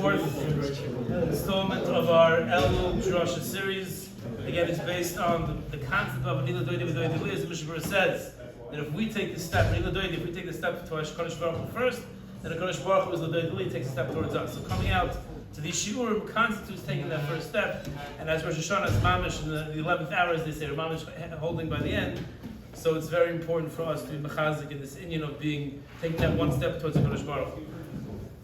fourth installment of our Elul Drasha series. Again, it's based on the concept of Elul Doidi V'Doidi Li, as the Mishnah says that if we take the step, Elul Doidi, if we take the step to Hakadosh Baruch Hu first, then Hakadosh Baruch Hu is Doidi Li, takes a step towards us. So coming out to these shiurim constitutes taking that first step, and as Rosh Hashanah's mamish in the 11th hour, as they say, mamish holding by the end. So it's very important for us to be mechazik in this inyan of taking that one step towards Hakadosh Baruch Hu.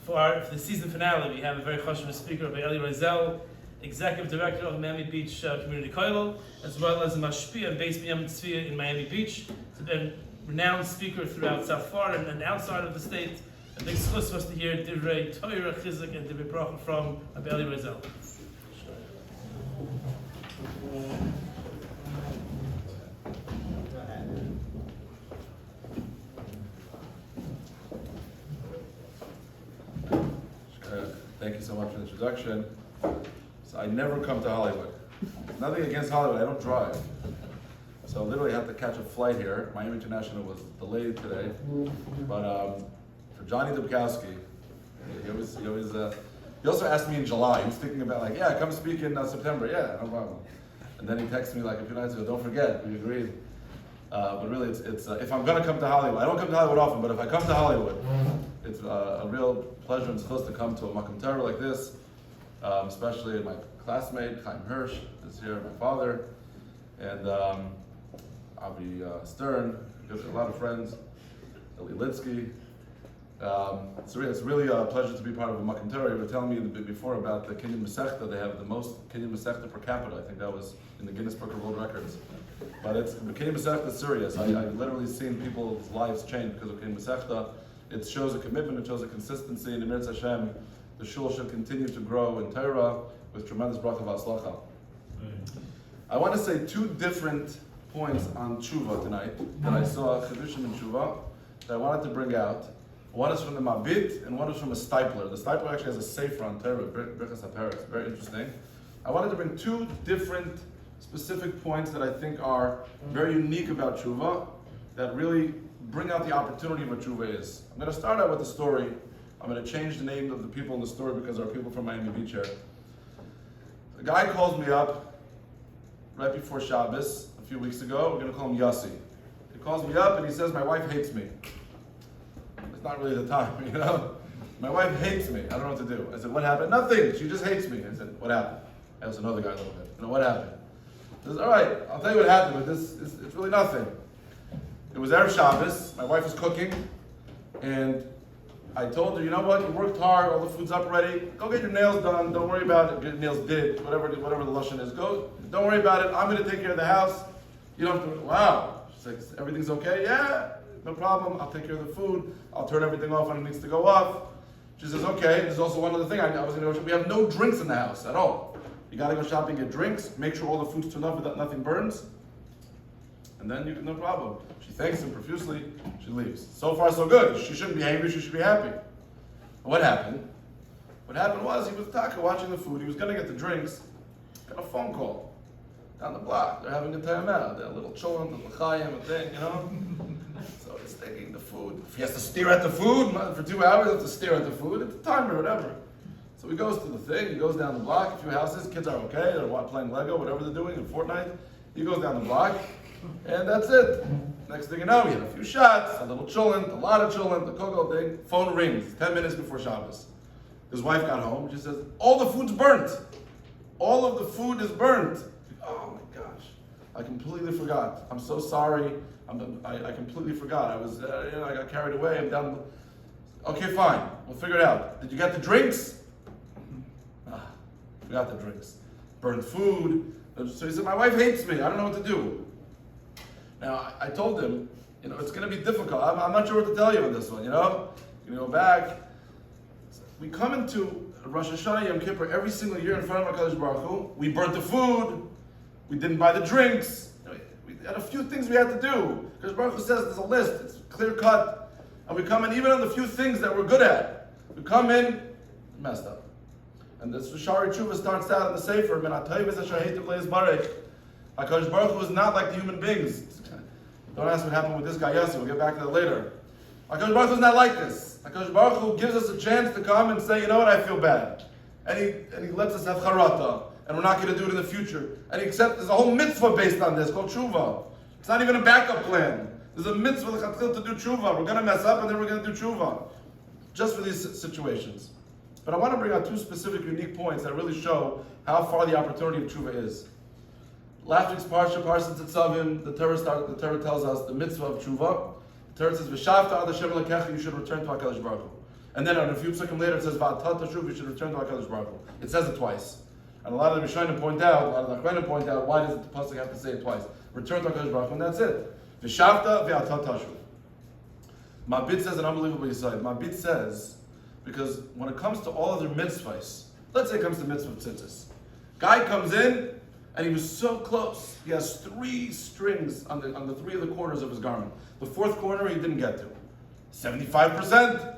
For the season finale, we have a very chashuv speaker, Rabbi Reisel, Executive Director of Miami Beach Community Kollel, as well as a mashpia based in Tzvia in Miami Beach. He's been a renowned speaker throughout South Florida and outside of the state. A big schus for us to hear Divrei Torah Chizuk and Divrei Bracha from Rabbi Reisel. Thank you so much for the introduction. So I never come to Hollywood. Nothing against Hollywood, I don't drive. So literally I had to catch a flight here. Miami International was delayed today. But for Johnny Dubkowski, he also asked me in July. He was thinking about come speak in September. Yeah, no problem. And then he texted me like a few nights ago, don't forget, we agreed. But really, it's if I'm going to come to Hollywood, I don't come to Hollywood often, but if I come to Hollywood, it's a real pleasure and supposed to come to a Makom Torah like this, especially my classmate, Chaim Hirsch, is here, my father, and Avi Stern, a lot of friends, Eli Lidsky. It's really a pleasure to be part of a Makom Torah. You were telling me a bit before about the Kinyan Masechta. They have the most Kinyan Masechta per capita. I think that was in the Guinness Book of World Records. But the Kinyan Masechta is serious. I've literally seen people's lives change because of Kinyan Masechta. It shows a commitment, it shows a consistency, and in Eretz Hashem, the shul should continue to grow in Torah with tremendous bracha v'aslacha. I want to say two different points on Teshuva tonight that I saw Chidushim in Teshuva that I wanted to bring out. One is from the Mabit and one is from a stipler. The stipler actually has a sefer on Torah, Birchas HaPerek. Very interesting. I wanted to bring two different specific points that I think are very unique about Teshuva that really bring out the opportunity of what Teshuva is. I'm going to start out with a story. I'm going to change the name of the people in the story because there are people from Miami Beach here. A guy calls me up right before Shabbos a few weeks ago. We're going to call him Yossi. He calls me up and he says, my wife hates me. It's not really the time, My wife hates me. I don't know what to do. I said, what happened? Nothing. She just hates me. I said, what happened? I also know the guy a little bit. What happened? He says, all right, I'll tell you what happened, but it's really nothing. It was Erev Shabbos. My wife was cooking, and I told her, you know what? You worked hard. All the food's up ready. Go get your nails done. Don't worry about it. Get your nails did. Whatever the lashon is. Go. Don't worry about it. I'm going to take care of the house. You don't have to. Wow. She's like, everything's okay? Yeah. No problem. I'll take care of the food. I'll turn everything off when it needs to go off. She says, okay. There's also one other thing. I was going to go. We have no drinks in the house at all. You got to go shopping, get drinks. Make sure all the food's turned off without nothing burns. And then you can, no problem. She thanks him profusely. She leaves. So far, so good. She shouldn't be angry. She should be happy. What happened? What happened was he was watching the food. He was going to get the drinks. Got a phone call down the block. They're having a time out. They're a little children, a l'chaim, a thing, So he's taking the food. If he has to stare at the food for 2 hours, he has to stare at the food. It's a timer, whatever. So he goes to the thing. He goes down the block. A few houses. Kids are okay. They're playing Lego, whatever they're doing in Fortnite. He goes down the block. And that's it. Next thing you know, we had a few shots, a little cholent, a lot of cholent, the cocoa thing. Phone rings 10 minutes before Shabbos. His wife got home. She says, all the food's burnt. All of the food is burnt. Oh my gosh. I completely forgot. I'm so sorry. I completely forgot. I was, I got carried away. I'm down. Okay, fine. We'll figure it out. Did you get the drinks? Forgot the drinks. Burnt food. So he said, my wife hates me. I don't know what to do. Now, I told him, it's going to be difficult. I'm not sure what to tell you on this one, You go back. We come into Rosh Hashanah Yom Kippur every single year in front of HaKadosh Baruch Hu. We burnt the food. We didn't buy the drinks. We had a few things we had to do. HaKadosh Baruch Hu says there's a list. It's clear cut. And we come in even on the few things that we're good at. We come in, messed up. And this Shari Teshuva starts out in the Sefer, HaKadosh Baruch Hu is not like the human beings. Don't ask what happened with this guy Yossi, we'll get back to that later. HaKadosh Baruch Hu is not like this. HaKadosh Baruch Hu gives us a chance to come and say, you know what, I feel bad. and he lets us have charata, and we're not going to do it in the future. And he accepts, there's a whole mitzvah based on this called tshuva. It's not even a backup plan. There's a mitzvah to do tshuva. We're going to mess up and then we're going to do tshuva. Just for these situations. But I want to bring out two specific unique points that really show how far the opportunity of tshuva is. Last week's parsha, Parsha Tetzavim, the Torah tells us the mitzvah of tshuva. The Torah says, "V'shavta ad Hashem lekecha," you should return to HaKadosh Baruch Hu. And then on a few psukim later it says, "V'atat teshuva," you should return to HaKadosh Baruch Hu. It says it twice. And a lot of the Rishonim point out, a lot of the Achronim point out, why does the pasuk have to say it twice? Return to HaKadosh Baruch Hu, and that's it. V'shavta v'atat teshuva. Mabit says an unbelievable insight. Mabit says, because when it comes to all other mitzvahs, let's say it comes to mitzvah tzitzis. Guy comes in, and he was so close. He has 3 strings on the 3 of the corners of his garment. The 4th corner he didn't get to. 75%.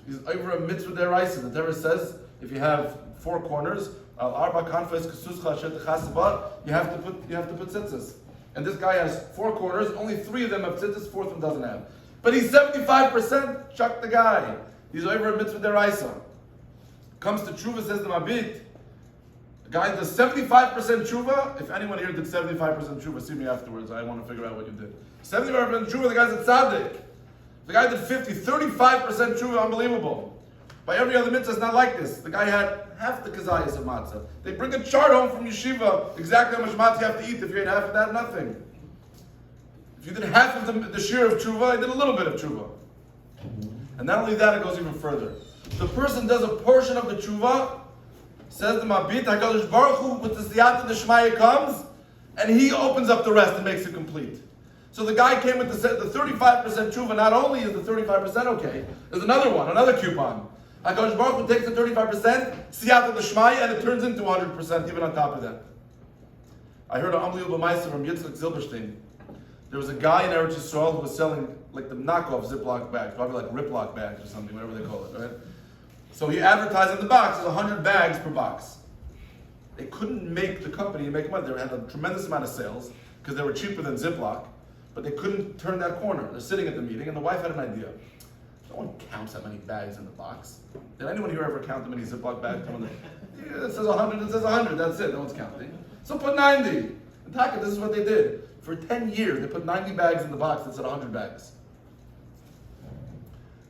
He's over a mitzvah der Reisel. The Torah says if you have 4 corners, arba kanfes kesuscha shet chasaba, you have to put tzitzis. And this guy has 4 corners. Only 3 of them have tzitzis. 4th one doesn't have. But he's 75%. Chuck the guy. He's over a mitzvah der Reisel. Comes to tshuva, says the Mabit. The guy does 75% tshuva. If anyone here did 75% tshuva, see me afterwards. I want to figure out what you did. 75% tshuva, the guy's a tzaddik. The guy did 35% tshuva, unbelievable. By every other mitzvah, it's not like this. The guy had half the kazayas of matzah. They bring a chart home from yeshiva, exactly how much matzah you have to eat. If you ate half of that, nothing. If you did half of the share of tshuva, you did a little bit of tshuva. And not only that, it goes even further. The person does a portion of the tshuva, says the Mabit, HaKadosh Baruch Hu, with the siyata d'shmaya comes, and he opens up the rest and makes it complete. So the guy came with the 35% tshuva. Not only is the 35% okay, there's another one, another coupon. HaKadosh Baruch Hu takes the 35%, siyata d'shmaya, and it turns into 100% even on top of that. I heard an unbelievable ma'aser from Yitzchak Zilberstein. There was a guy in Eretz Yisrael who was selling like the knockoff Ziploc bags, probably like Riploc bags or something, whatever they call it, right? So he advertised in the box, there's 100 bags per box. They couldn't make the company make money. They had a tremendous amount of sales because they were cheaper than Ziploc, but they couldn't turn that corner. They're sitting at the meeting and the wife had an idea. No one counts how many bags in the box. Did anyone here ever count how many Ziploc bags come in there? Yeah, it says 100, it says 100, that's it, no one's counting. So put 90. And Taka, this is what they did. For 10 years, they put 90 bags in the box that said 100 bags.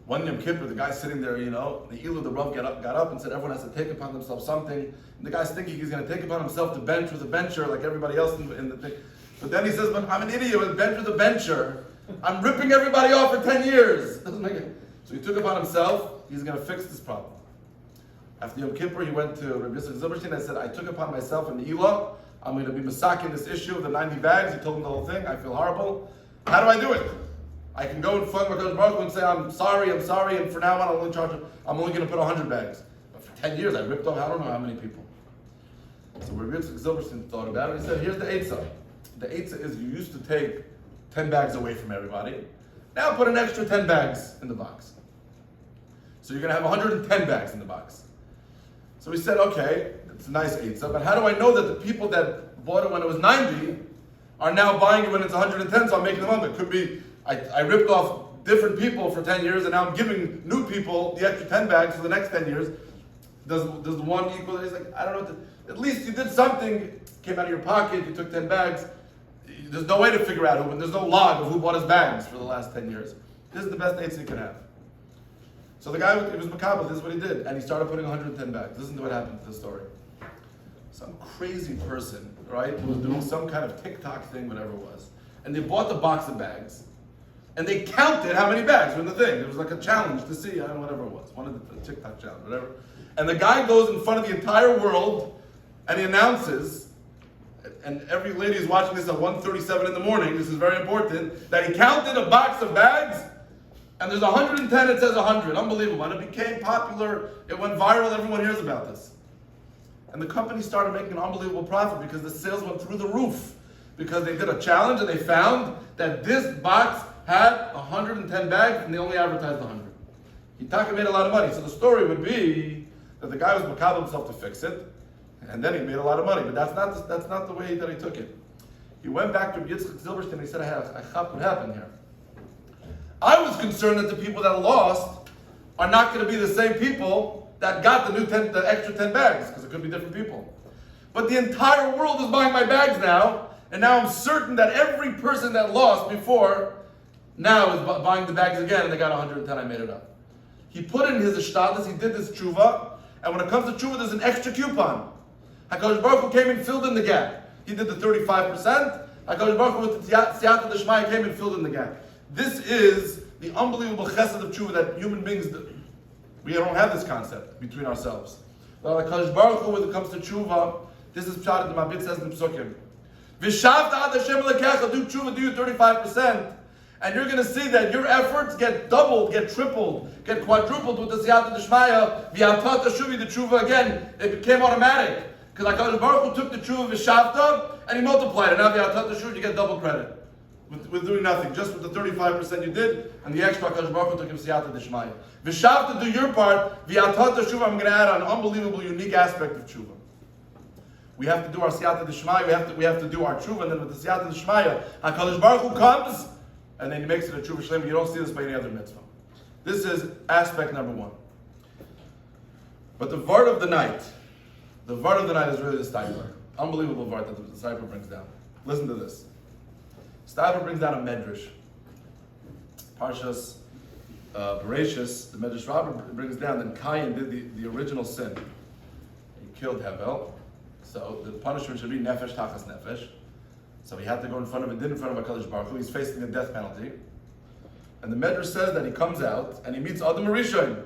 One Yom Kippur, the guy's sitting there, the Elul, the Rav got up and said everyone has to take upon themselves something. And the guy's thinking he's going to take upon himself to bench with a bencher like everybody else in the thing. But then he says, but I'm an idiot with bench with a bencher. I'm ripping everybody off for 10 years. Doesn't make it. So he took upon himself, he's going to fix this problem. After Yom Kippur, he went to Rabbi Zilberstein and said, I took upon myself in the Elah, I'm going to be masaking this issue of the 90 bags. He told him the whole thing. I feel horrible. How do I do it? I can go in front of HaKadosh Baruch Hu and say, I'm sorry, and from now on I'm only going to put 100 bags. But for 10 years I ripped off I don't know how many people. So Rabbi Zilberstein thought about it. He said, here's the eitzah. The eitzah is you used to take 10 bags away from everybody. Now put an extra 10 bags in the box. So you're going to have 110 bags in the box. So he said, okay, it's a nice eitzah, but how do I know that the people that bought it when it was 90 are now buying it when it's 110, so I'm making them up? It could be, I ripped off different people for 10 years, and now I'm giving new people the extra 10 bags for the next 10 years. Does the one equal? He's like, I don't know. At least you did something, came out of your pocket, you took 10 bags. There's no way to figure out who, there's no log of who bought his bags for the last 10 years. This is the best eitzah you can have. So the guy, it was macabre, this is what he did. And he started putting 110 bags. Listen to what happened to the story. Some crazy person, right, who was doing some kind of TikTok thing, whatever it was. And they bought the box of bags. And they counted how many bags were in the thing. It was like a challenge to see, I don't know, whatever it was. One of the TikTok challenge, whatever. And the guy goes in front of the entire world and he announces, and every lady is watching this at 1:37 in the morning, this is very important, that he counted a box of bags, and there's 110, it says 100. Unbelievable. And it became popular, it went viral, everyone hears about this. And the company started making an unbelievable profit because the sales went through the roof. Because they did a challenge and they found that this box had 110 bags and they only advertised 100. Hitaka made a lot of money. So the story would be that the guy was macabre himself to fix it, and then he made a lot of money. But that's not the way that he took it. He went back to Yitzchak Zilberstein and he said, I chop what happened here. I was concerned that the people that lost are not going to be the same people that got the extra 10 bags, because it could be different people. But the entire world is buying my bags now, and now I'm certain that every person that lost before now is buying the bags again, and they got 110, I made it up. He put in his ishtadlus, he did this tshuva, and when it comes to tshuva, there's an extra coupon. HaKadosh Baruch Hu came and filled in the gap. He did the 35%, HaKadosh Baruch Hu with the siyata d'shmaya came and filled in the gap. This is the unbelievable chesed of tshuva that human beings do. We don't have this concept between ourselves. But HaKadosh Baruch Hu, when it comes to tshuva, this is pshat that the Mabit says in the Psukim. V'shavta ad Hashem lekecha, do tshuva, do you 35%, and you're going to see that your efforts get doubled, get tripled, get quadrupled with the siyata d'shmaya. V'yatat teshuvi, the tshuva again, it became automatic. Because HaKadosh Baruch Hu took the tshuva v'shavta and he multiplied it. Now v'yatat teshuvi, you get double credit. With doing nothing, just with the 35% you did, and the extra HaKadosh Baruch Hu took him siyata d'shmaya. V'shavta, do your part. V'yatat teshuva, I'm going to add an unbelievable, unique aspect of tshuva. We have to do our siyata d'shmaya, we have to do our tshuva, and then with the siyata d'shmaya, HaKadosh Baruch Hu comes, and then he makes it a tshuva shlema. You don't see this by any other mitzvah. This is aspect number one. But the vart of the night is really the Steipler. Unbelievable vart that the Steipler brings down. Listen to this. Steipler brings down a medrash. Parshas Bereshis, the medrash Rabbi brings down that Cain did the original sin. He killed Hevel. So the punishment should be nefesh tachas nefesh. So he had to go in front of HaKadosh Baruch Hu. He's facing a death penalty. And the Medrash says that he comes out and he meets Adam Rishon.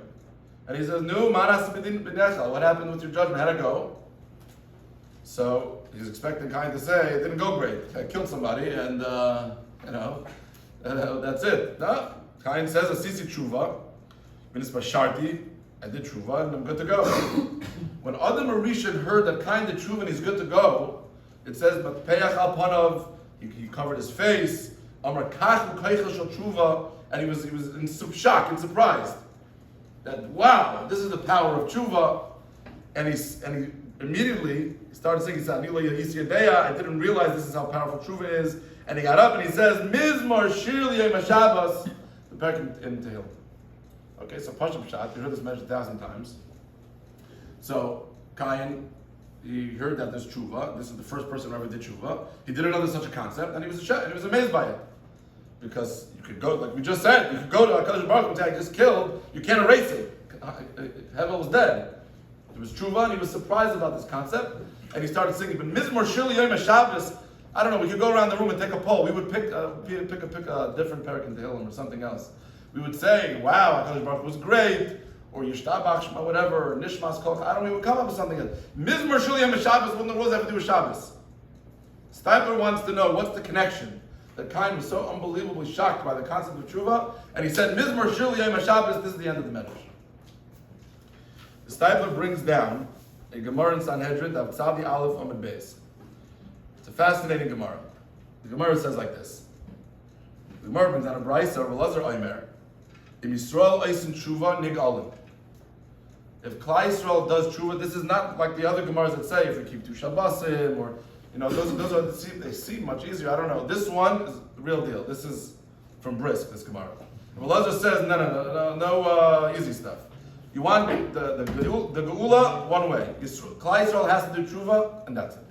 And he says, "Nu, manas b'din b'nechal. What happened with your judgment? How'd it go?" So he's expecting Cain to say, "It didn't go great. I killed somebody, and that's it." No, Cain says, "Asisi tshuva, minis basharti. I did tshuva, and I'm good to go." When Adam Rishon heard that Cain did tshuva and he's good to go, it says, "But peyach al panav," he covered his face. Amar kach u'kaychel shel tshuva, and he was in shock and surprised that wow, this is the power of tshuva. And he immediately started singing, "I didn't realize this is how powerful tshuva is." And he got up and he says, "Mizmor shir liyom haShabbos," the parak in Tehillim. Okay, so Pashut Pshat, you heard this mentioned 1,000 times. So Cain, he heard that there's tshuva. This is the first person who ever did tshuva. He didn't know there's such a concept, and he was amazed by it. Because you could go, like we just said, you could go to HaKadosh Baruch Hu and say, "I just killed." You can't erase it. Hevel was dead. There was tshuva, and he was surprised about this concept, and he started singing. But Mizmor Shir Yom HaShabbos, I don't know. We could go around the room and take a poll. We would pick a different parak in Tehillim or something else. We would say, "Wow, HaKadosh Baruch Hu was great," or "Yishtabach Shema," whatever, or "Nishmas Kol." I don't know. We would come up with something else. Mizmor Shir Yom HaShabbos. What in the world does that have to do with Shabbos? Steipler wants to know what's the connection. That Cain was so unbelievably shocked by the concept of tshuva, and he said, "Mizmor Shir Yom HaShabbos." This is the end of the medrash. The Steipler brings down a Gemara in Sanhedrin, Daf Tzadi Aleph Amud Beis. It's a fascinating Gemara. The Gemara says like this. The Gemara brings down a Reisel, Elazar Omer, "Im Yisrael Eisen Tshuva Nigalim." If Klal Yisrael does tshuva, this is not like the other Gemaras that say if we keep two Shabbosim or they seem much easier. I don't know. This one is the real deal. This is from Brisk, this Gemara. Elazar says, no easy stuff. You want the Geula one way. Klal Yisrael has to do tshuva, and that's it.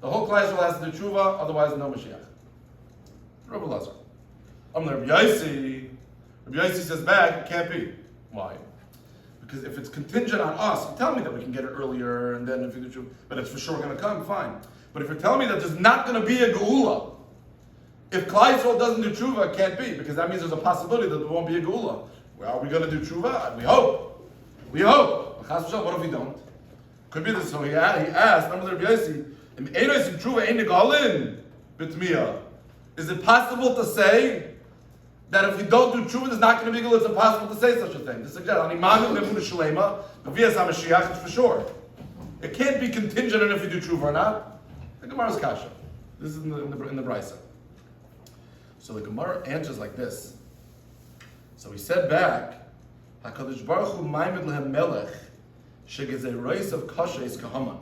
The whole Klal Yisrael has to do tshuva, otherwise no Mashiach. Rabbi Elazar. Rabbi Yossi says back, it can't be. Why? Because if it's contingent on us, you tell me that we can get it earlier, and then if you do tshuva, but it's for sure going to come, fine. But if you're telling me that there's not going to be a Geula, if Klal Yisrael doesn't do tshuva, it can't be, because that means there's a possibility that there won't be a Geula. Well, are we going to do tshuva? We hope. What if we don't? Could be this. So he asked, is it possible to say that if you don't do tshuva, there's not going to be Geula? It's impossible to say such a thing. To suggest, it's for sure. It can't be contingent on if you do tshuva or not. The Gemara's kasha. This is in the Reisel. So the Gemara answers like this. So he said back, HaKadosh Baruch Hu maimed lehem melech shegezei reis of kashes kahama.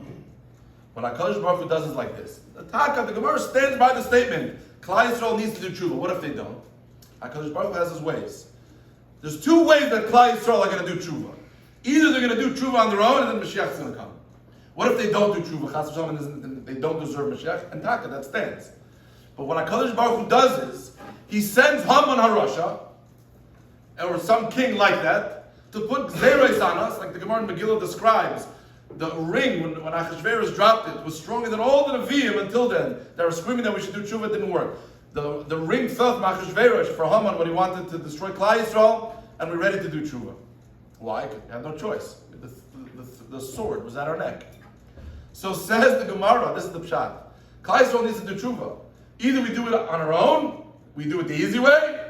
What HaKadosh Baruch Hu does is like this. The Gemara stands by the statement, Klal Yisrael needs to do tshuva. What if they don't? HaKadosh Baruch Hu has his ways. There's two ways that Klal Yisrael are going to do tshuva. Either they're going to do tshuva on their own, and then Mashiach is going to come. What if they don't do tshuva, chas v'shalom, and they don't deserve Mashiach? And taka, that stands. But what HaKadosh Baruch Hu does is, he sends Haman HaRasha, or some king like that, to put gzeros on us, like the Gemara in Megillah describes. The ring, when Achashverosh dropped it, was stronger than all the Nevi'im until then. They were screaming that we should do tshuva, it didn't work. The ring fell from Achashverosh for Haman when he wanted to destroy Klal Yisrael, and we're ready to do tshuva. Why? We had no choice. The sword was at our neck. So says the Gemara, this is the pshat. Klal Yisrael needs to do tshuva. Either we do it on our own, we do it the easy way,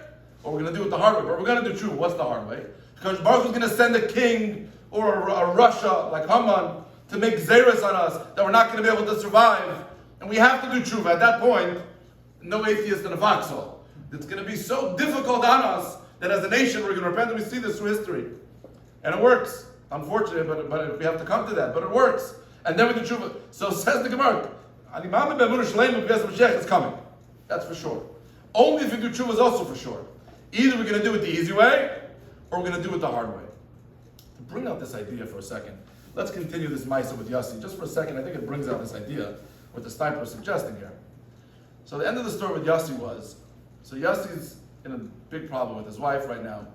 or we're going to do it the hard way. But we're going to do tshuva. What's the hard way? Because Baruch Hu is going to send a king or a Russia like Haman to make zeros on us that we're not going to be able to survive. And we have to do tshuva. At that point, no atheist in a foxhole. It's going to be so difficult on us that as a nation we're going to repent, and we see this through history. And it works. Unfortunately, but we have to come to that. But it works. And then we do tshuva. So says the Gemara, Mashiach is coming. That's for sure. Only if we do tshuva is also for sure. Either we're going to do it the easy way, or we're going to do it the hard way. To bring out this idea for a second, let's continue this Maisa with Yossi. Just for a second, I think it brings out this idea, what the Stiper is suggesting here. So the end of the story with Yossi was, so Yossi's in a big problem with his wife right now.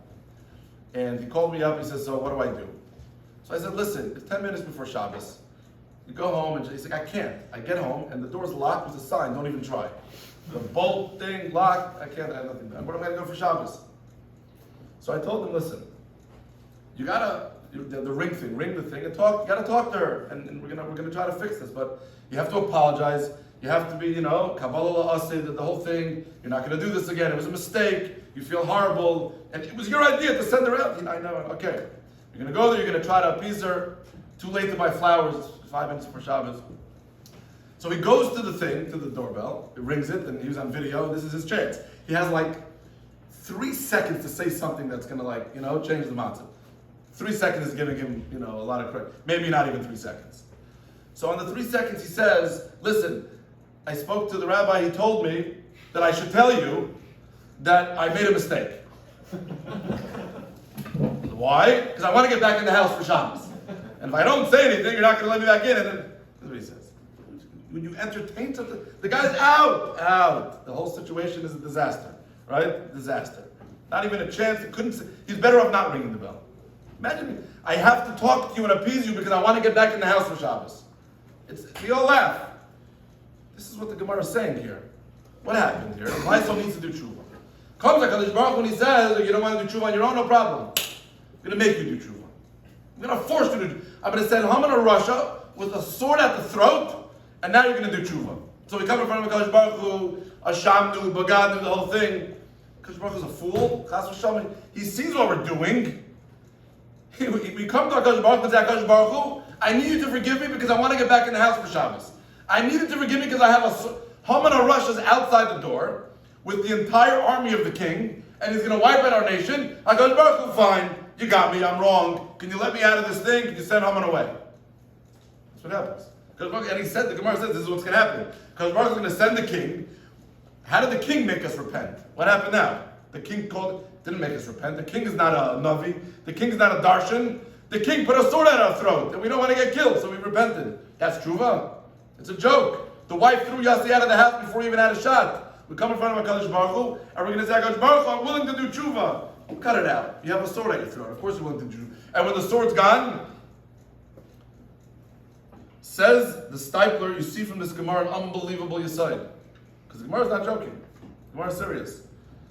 And he called me up, he says, so what do I do? So I said, listen, it's 10 minutes before Shabbos. You go home, and he's like, I can't. I get home, and the door's locked with a sign, don't even try. The bolt thing locked, I can't, I have nothing. What am I going to do for Shabbos? So I told him, listen, you gotta, the ring thing, ring the thing, and talk, you gotta talk to her, and we're gonna try to fix this, but you have to apologize, you have to be, Kabbalah Aseh, the whole thing, you're not gonna do this again, it was a mistake, you feel horrible, and it was your idea to send her out, I know, okay. You're gonna go there, you're gonna try to appease her, too late to buy flowers, 5 minutes for Shabbos. So he goes to the thing, to the doorbell, he rings it, and he was on video, this is his chance. He has 3 seconds to say something that's gonna change the mindset. 3 seconds is giving him, a lot of credit. Maybe not even 3 seconds. So on the 3 seconds he says, listen, I spoke to the rabbi, he told me that I should tell you that I made a mistake. Why? Because I want to get back in the house for Shabbos. And if I don't say anything, you're not going to let me back in. And then, that's what he says. When you entertain something, the guy's out. The whole situation is a disaster, right? Disaster. Not even a chance. He's better off not ringing the bell. Imagine, I have to talk to you and appease you because I want to get back in the house for Shabbos. We all laugh. This is what the Gemara is saying here. What happened here? Reisel needs to do tshuva. Comes HaKadosh Baruch Hu when he says, you don't want to do tshuva on your own, no problem. I'm going to make you do tshuva. I'm going to force you to do. I'm going to send Haman or Russia with a sword at the throat, and now you're going to do tshuva. So we come in front of HaKadosh Baruch Hu, Ashamnu, Bagadu, the whole thing. HaKadosh Baruch Hu is a fool. Chas v'shalom. He sees what we're doing. We come to HaKadosh Baruch Hu and say, HaKadosh Baruch Hu, I need you to forgive me because I want to get back in the house for Shabbos. I need you to forgive me because I have Haman or Russia is outside the door with the entire army of the king, and he's going to wipe out our nation. HaKadosh Baruch Hu, fine. You got me, I'm wrong. Can you let me out of this thing? Can you send Haman away? That's what happens. And he said, the Gemara says, this is what's going to happen. Because Baruch is going to send the king. How did the king make us repent? What happened now? The king didn't make us repent. The king is not a Navi. The king is not a Darshan. The king put a sword at our throat, and we don't want to get killed, so we repented. That's Teshuva. It's a joke. The wife threw Yossi out of the house before he even had a shot. We come in front of HaKadosh Baruch Hu, and we're going to say, HaKadosh Baruch Hu, I'm willing to do tshuva. Cut it out. You have a sword at your throat. Of course you're willing to do. And when the sword's gone, says the Stipler, you see from this Gemara an unbelievable Yesod. Because the Gemara is not joking. The Gemara is serious.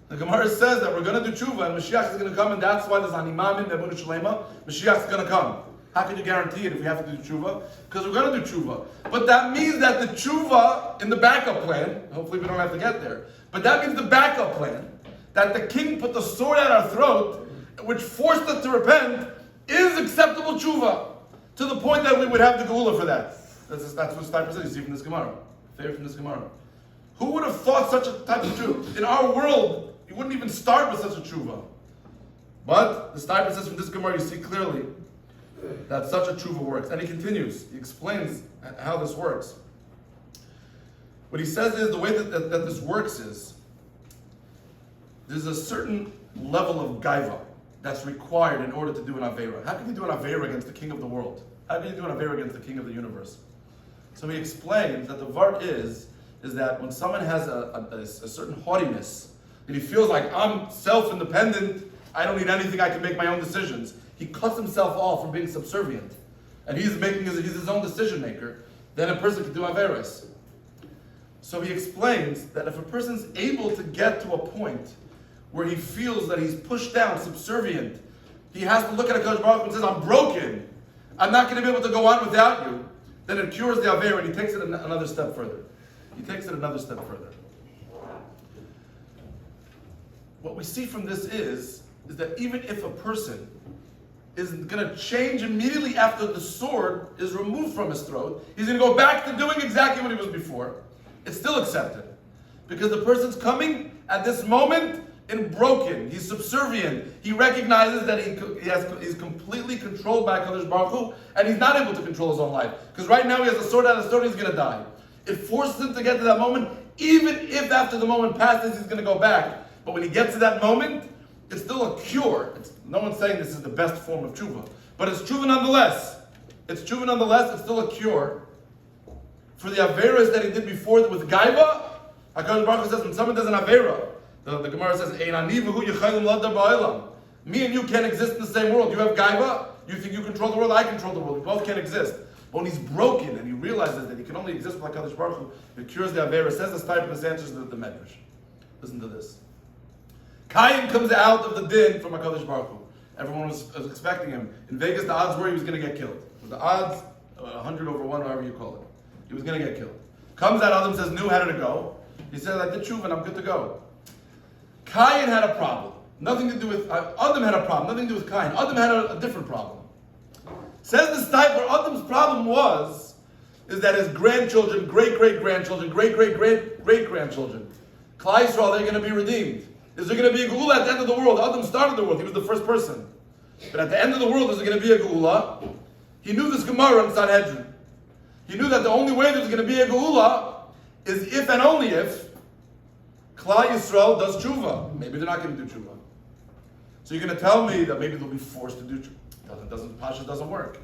The Gemara says that we're going to do tshuva and Mashiach is going to come, and that's why there's an imamim, Nebun Shalema. Mashiach is going to come. How can you guarantee it if we have to do tshuva? Because we're going to do tshuva. But that means that the tshuva in the backup plan, hopefully we don't have to get there, but that means the backup plan, that the king put the sword at our throat, which forced us to repent, is acceptable tshuva. To the point that we would have the geula for that. That's what Stiper said. You see from this Gemara. Fair from this Gemara. Who would have thought such a type of tshuva? In our world, you wouldn't even start with such a tshuva. But the Stiper says from this Gemara, you see clearly that such a tshuva works. And he continues. He explains how this works. What he says is, the way that this works is, there's a certain level of gaiva. that's required in order to do an Aveira. How can you do an Aveira against the king of the world? How can you do an Aveira against the king of the universe? So he explains that the vart is that when someone has a certain haughtiness, that he feels like I'm self-independent, I don't need anything, I can make my own decisions. He cuts himself off from being subservient. And he's his own decision maker, then a person can do Averis. So he explains that if a person's able to get to a point where he feels that he's pushed down, subservient, he has to look at HaKadosh Baruch Hu and says, I'm broken. I'm not going to be able to go on without you. Then it cures the Aveira, and he takes it another step further. What we see from this is that even if a person is going to change immediately after the sword is removed from his throat, he's going to go back to doing exactly what he was before. It's still accepted. Because the person's coming at this moment in broken. He's subservient. He recognizes that he's completely controlled by HaKadosh Baruch Hu, and he's not able to control his own life. Because right now he has a sword out of his throat, he's going to die. It forces him to get to that moment, even if after the moment passes, he's going to go back. But when he gets to that moment, it's still a cure. No one's saying this is the best form of tshuva, but it's tshuva nonetheless. It's still a cure for the averas that he did before with gaiva. HaKadosh Baruch Hu says when someone does an avera, the Gemara says, me and you can't exist in the same world. You have gaiva, you think you control the world, I control the world. We both can't exist. But when he's broken and he realizes that he can only exist with HaKadosh Baruch Hu, it cures the avera. Says this type of this answers the Medrash. Listen to this. Cain comes out of the din from HaKadosh Baruch Hu. Everyone was expecting him. In Vegas, the odds were he was going to get killed. The odds, 100 over 1, however you call it. He was going to get killed. Comes out, Adam says, how did it go? He says, I did tshuva and I'm good to go. Cain had a problem. Nothing to do with, Adam had a problem. Nothing to do with Cain. Adam had a different problem. Says this type where Adam's problem is that his grandchildren, great-great-grandchildren, great-great-great-great-grandchildren, Klal Yisrael, they're going to be redeemed. Is there going to be a geula at the end of the world? Adam started the world. He was the first person. But at the end of the world, is there going to be a geula? He knew this Gemara in Sanhedrin. He knew that the only way there's going to be a geula is if and only if Klal Yisrael does tshuva. Maybe they're not going to do tshuva. So you're going to tell me that maybe they'll be forced to do tshuva. Pasha doesn't work.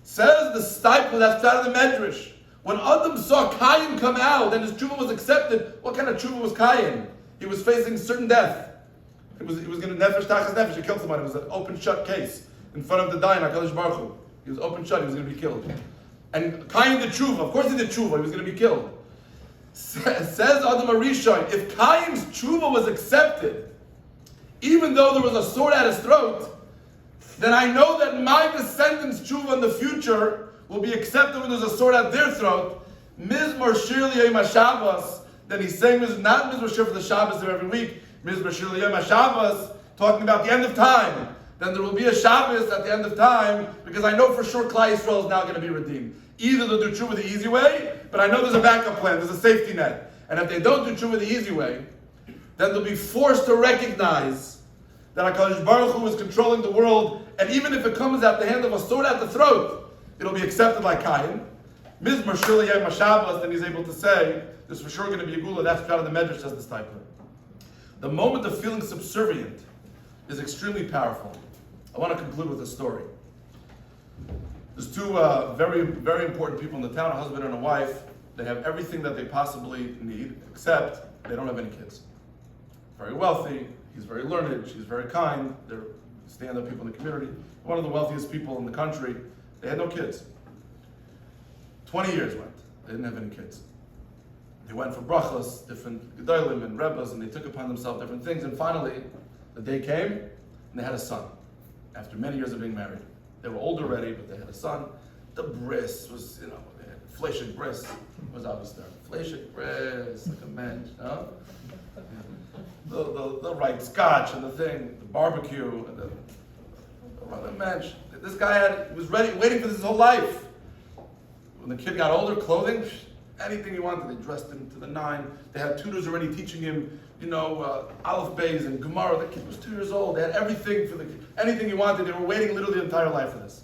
Says the stipler that's out of the Medrash. When Adam saw Cain come out and his tshuva was accepted, what kind of tshuva was Cain? He was facing certain death. He was going to nefesh tachas nefesh. He killed somebody. It was an open shut case in front of the dying HaKadosh Baruch Hu. He was open shut. He was going to be killed. And Cain did tshuva. Of course he did tshuva. He was going to be killed. Says Adam Arishon, if Cain's tshuva was accepted, even though there was a sword at his throat, then I know that my descendants' tshuva in the future will be accepted when there's a sword at their throat. Mizmor Shir L'Yom HaShabbos. Then he's saying not Mizmor Shir for the Shabbos of every week, Mizmor Shir L'Yom HaShabbos, talking about the end of time. Then there will be a Shabbos at the end of time, because I know for sure Klal Yisrael is now going to be redeemed. Either they'll do tshuva the easy way, but I know there's a backup plan, there's a safety net. And if they don't do tshuva the easy way, then they'll be forced to recognize that HaKadosh Baruch Hu is controlling the world, and even if it comes at the hand of a sword at the throat, it'll be accepted by Cain. Mizmor Shir L'Yom HaShabbos, then he's able to say, there's for sure going to be a gula. That's out of the Medrash, says this type of. The moment of feeling subservient is extremely powerful. I want to conclude with a story. There's two very, very important people in the town, a husband and a wife. They have everything that they possibly need, except they don't have any kids. Very wealthy, he's very learned, she's very kind, they're stand-up people in the community. One of the wealthiest people in the country. They had no kids. 20 years went. They didn't have any kids. They went for brachas, different gedolim and rebbes, and they took upon themselves different things. And finally, the day came, and they had a son. After many years of being married, they were old already, but they had a son. The bris was, they had fleshig bris was obvious there. Fleshig bris, like a mensch, no? The right scotch and the thing, the barbecue and the mensch. This guy was ready, waiting for this his whole life. When the kid got older, clothing. Anything he wanted, they dressed him to the nine. They had tutors already teaching him, Aleph Beis and Gemara. The kid was 2 years old. They had everything for the kid. Anything he wanted. They were waiting literally the entire life for this.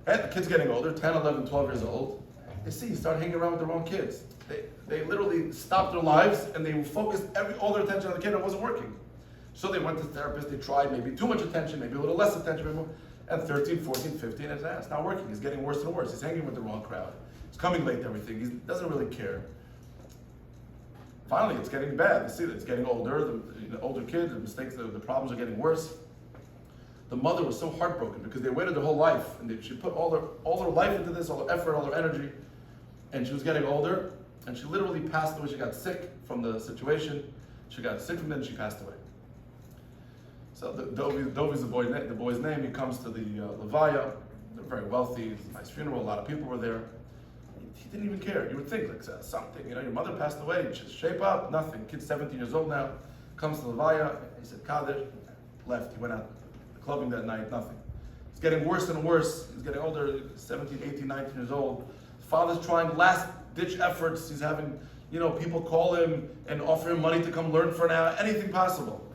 And the kid's getting older, 10, 11, 12 years old. They see he started hanging around with the wrong kids. They literally stopped their lives and they focused all their attention on the kid and it wasn't working. So they went to the therapist, they tried maybe too much attention, maybe a little less attention, maybe more. And 13, 14, 15, it's not working. He's getting worse and worse. He's hanging with the wrong crowd. He's coming late to everything. He doesn't really care. Finally, it's getting bad. You see that it's getting older. The older kid, the mistakes, the problems are getting worse. The mother was so heartbroken because they waited their whole life, and she put all her life into this, all her effort, all her energy, and she was getting older, and she literally passed away. She got sick from the situation. She got sick from it, and she passed away. So Dovi's the boy's name. He comes to the Levaya. They're very wealthy. It's a nice funeral. A lot of people were there. He didn't even care. You would think like something. Your mother passed away. Just shape up. Nothing. Kid's 17 years old now. Comes to the Levaya. He said Kaddish. Left. He went out clubbing that night. Nothing. It's getting worse and worse. He's getting older. 17, 18, 19 years old. His father's trying last-ditch efforts. He's having people call him and offer him money to come learn for an hour. Anything possible.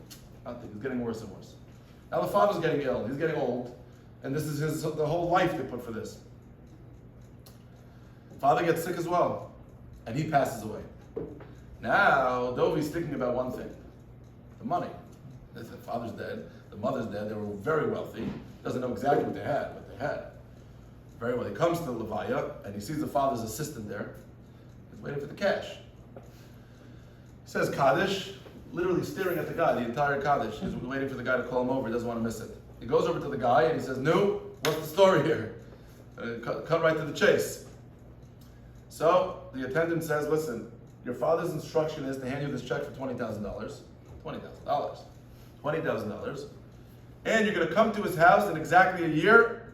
Nothing. It's getting worse and worse. Now the father's getting ill. He's getting old, and this is the whole life they put for this. Father gets sick as well, and he passes away. Now Dovi's thinking about one thing: the money. The father's dead. The mother's dead. They were very wealthy. Doesn't know exactly what they had, but they had very well. He comes to the Levaya, and he sees the father's assistant there. He's waiting for the cash. He says Kaddish. Literally staring at the guy, the entire Kaddish. He's waiting for the guy to call him over. He doesn't want to miss it. He goes over to the guy and he says, "No, what's the story here?" Cut right to the chase. So the attendant says, "Listen, your father's instruction is to hand you this check for $20,000. $20,000. And you're going to come to his house in exactly a year.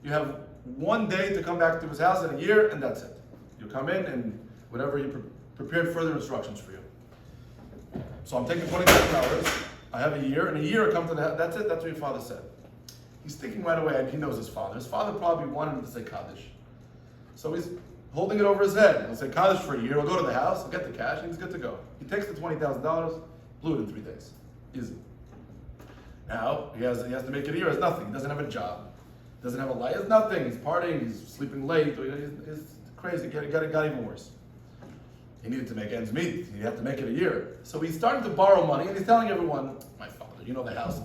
You have 1 day to come back to his house in a year, and that's it. You come in and whatever he prepared further instructions for you. So I'm taking $20,000. I have a year. In a year I come to the house. That's it. That's what your father said." He's thinking right away, and he knows his father. His father probably wanted him to say Kaddish. So he's holding it over his head. He'll say Kaddish for a year. He'll go to the house. He'll get the cash, and he's good to go. He takes the $20,000, blew it in 3 days. Easy. Now he has to make it a year. He has nothing. He doesn't have a job. Doesn't have a life. He has nothing. He's partying. He's sleeping late. He's crazy. It got even worse. He needed to make ends meet. He had to make it a year. So he's starting to borrow money, and he's telling everyone, "My father, the house,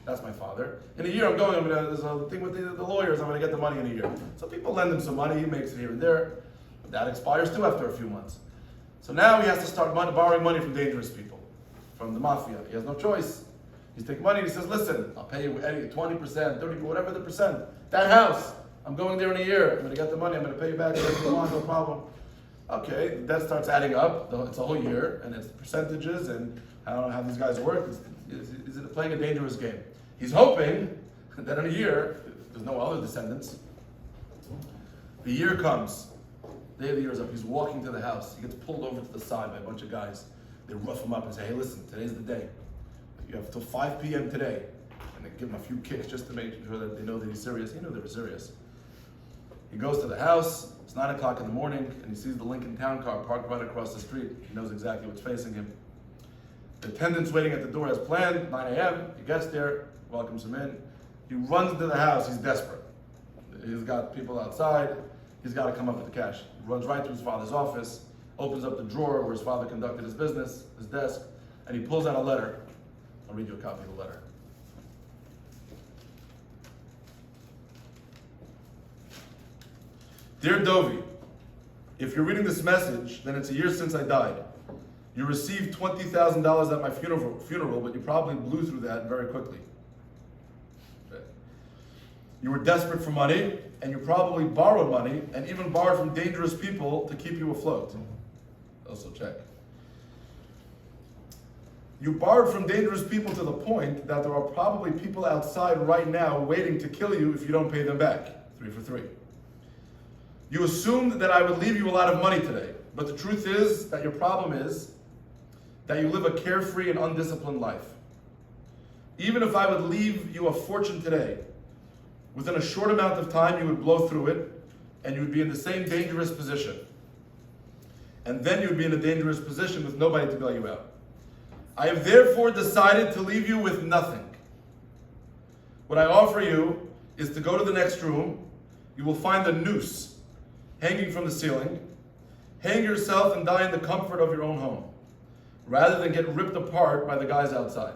that's my father. In a year there's a thing with the lawyers, I'm going to get the money in a year." So people lend him some money, he makes it here and there. But that expires too after a few months. So now he has to start borrowing money from dangerous people, from the mafia. He has no choice. He's taking money and he says, "Listen, I'll pay you 20%, 30%, whatever the percent. That house, I'm going there in a year. I'm going to get the money, I'm going to pay you back whatever you want, no problem." Okay, that starts adding up. It's a whole year, and it's percentages, and I don't know how these guys work. Is it playing a dangerous game? He's hoping that in a year, there's no other descendants. The year comes. Day of the year is up. He's walking to the house. He gets pulled over to the side by a bunch of guys. They rough him up and say, "Hey, listen, today's the day. You have till 5 p.m. today." And they give him a few kicks just to make sure that they know that he's serious. He knew they were serious. He goes to the house. It's 9 o'clock in the morning, and he sees the Lincoln Town car parked right across the street. He knows exactly what's facing him. The attendant's waiting at the door as planned, 9 a.m. He gets there, welcomes him in. He runs into the house. He's desperate. He's got people outside. He's got to come up with the cash. He runs right to his father's office, opens up the drawer where his father conducted his business, his desk, and he pulls out a letter. I'll read you a copy of the letter. "Dear Dovi, if you're reading this message, then it's a year since I died. You received $20,000 at my funeral, but you probably blew through that very quickly. You were desperate for money, and you probably borrowed money, and even borrowed from dangerous people to keep you afloat." Also check. "You borrowed from dangerous people to the point that there are probably people outside right now waiting to kill you if you don't pay them back. 3 for 3. You assumed that I would leave you a lot of money today, but the truth is that your problem is that you live a carefree and undisciplined life. Even if I would leave you a fortune today, within a short amount of time you would blow through it, and you would be in the same dangerous position. And then you would be in a dangerous position with nobody to bail you out. I have therefore decided to leave you with nothing. What I offer you is to go to the next room. You will find a noose hanging from the ceiling. Hang yourself and die in the comfort of your own home, rather than get ripped apart by the guys outside.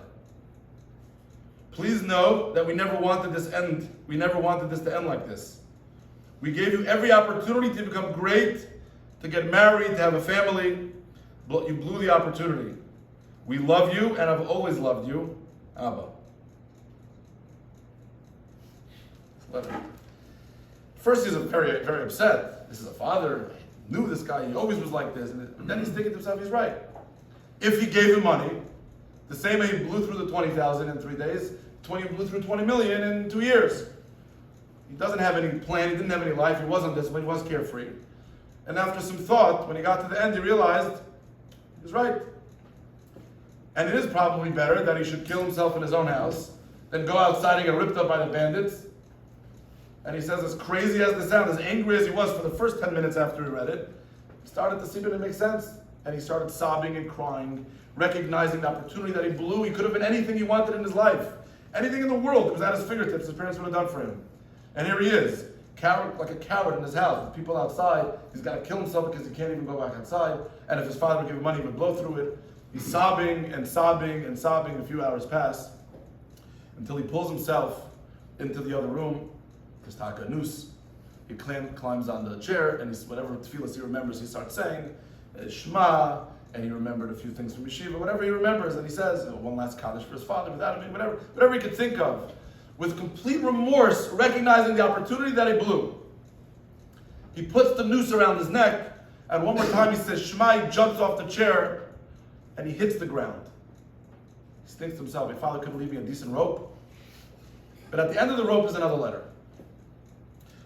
Please know that we never wanted this end. We never wanted this to end like this. We gave you every opportunity to become great, to get married, to have a family. But you blew the opportunity. We love you and have always loved you, Abba. First, he's very, very upset. This is a father. I knew this guy. He always was like this. And then he's thinking to himself, he's right. If he gave him money, the same way he blew through the 20,000 in 3 days, he blew through 20 million in 2 years. He doesn't have any plan. He didn't have any life. He wasn't this, but he was carefree. And after some thought, when he got to the end, he realized he was right. And it is probably better that he should kill himself in his own house than go outside and get ripped up by the bandits. And he says, as crazy as this sounds, as angry as he was for the first 10 minutes after he read it, he started to see that it makes sense. And he started sobbing and crying, recognizing the opportunity that he blew. He could have been anything he wanted in his life. Anything in the world that was at his fingertips, his parents would have done for him. And here he is, like a coward in his house, with people outside. He's got to kill himself because he can't even go back outside. And if his father would give him money, he would blow through it. He's sobbing and sobbing and sobbing. A few hours pass until he pulls himself into the other room. There's taka noose. He climbs on the chair, and whatever tefillas he remembers, he starts saying Shema, and he remembered a few things from yeshiva, whatever he remembers, and he says one last kaddish for his father, without him, whatever he could think of, with complete remorse, recognizing the opportunity that he blew. He puts the noose around his neck, and one more time he says Shema. He jumps off the chair, and he hits the ground. He thinks to himself, my father couldn't leave me a decent rope. But at the end of the rope is another letter.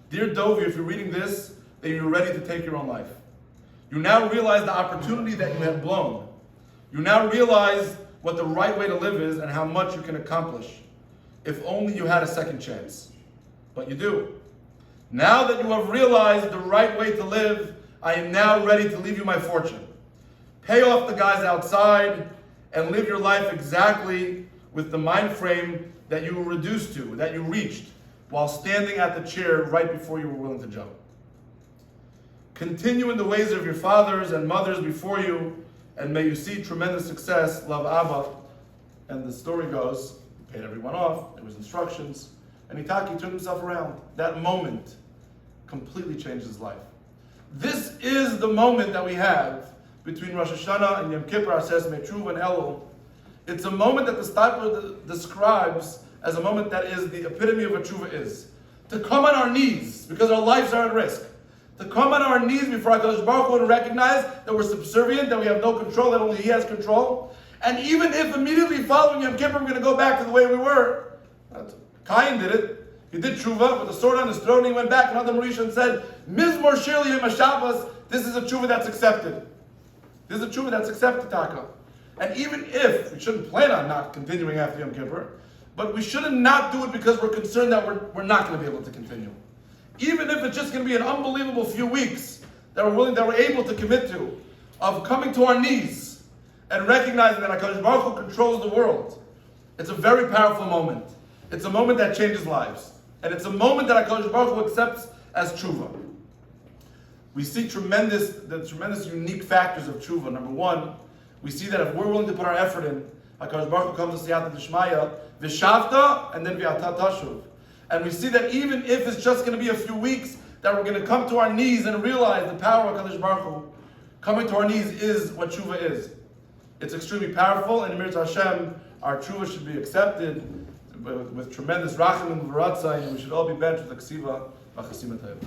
Dear Dovi, if you're reading this, then you're ready to take your own life. You now realize the opportunity that you have blown. You now realize what the right way to live is and how much you can accomplish. If only you had a second chance. But you do. Now that you have realized the right way to live, I am now ready to leave you my fortune. Pay off the guys outside and live your life exactly with the mind frame that you were reduced to, that you reached, while standing at the chair right before you were willing to jump. Continue in the ways of your fathers and mothers before you, and may you see tremendous success. Love, Abba. And the story goes, he paid everyone off, there was instructions, and Itaki turned himself around. That moment completely changed his life. This is the moment that we have between Rosh Hashanah and Yom Kippur, our Teshuva and Elul. It's a moment that the Stipler describes as a moment that is the epitome of what Teshuva is. To come on our knees, because our lives are at risk. To come on our knees before HaKadosh Baruch Hu and recognize that we're subservient, that we have no control, that only He has control. And even if immediately following Yom Kippur we're going to go back to the way we were, Cain did it. He did Teshuva with a sword on his throat, and he went back and Adam Rishon and said, Mizmor Shirli HaShabbos, this is a Teshuva that's accepted. This is a Teshuva that's accepted, Taka. And even if, we shouldn't plan on not continuing after Yom Kippur, but we shouldn't not do it because we're concerned that we're not going to be able to continue. Even if it's just going to be an unbelievable few weeks that we're able to commit to, of coming to our knees and recognizing that HaKadosh Baruch Hu controls the world. It's a very powerful moment. It's a moment that changes lives. And it's a moment that HaKadosh Baruch Hu accepts as Teshuva. We see the tremendous unique factors of Teshuva. Number one, we see that if we're willing to put our effort in, HaKadosh Baruch Hu comes to Siyata D'Shmaya, V'shavta, and then V'ata Tashuv. And we see that even if it's just going to be a few weeks, that we're going to come to our knees and realize the power of HaKadosh Baruch Hu. Coming to our knees is what Teshuva is. It's extremely powerful, and in Mirz Hashem, our Teshuva should be accepted with tremendous rachim and v'ratzai, and we should all be benched with the ksiva v'chasim etayv.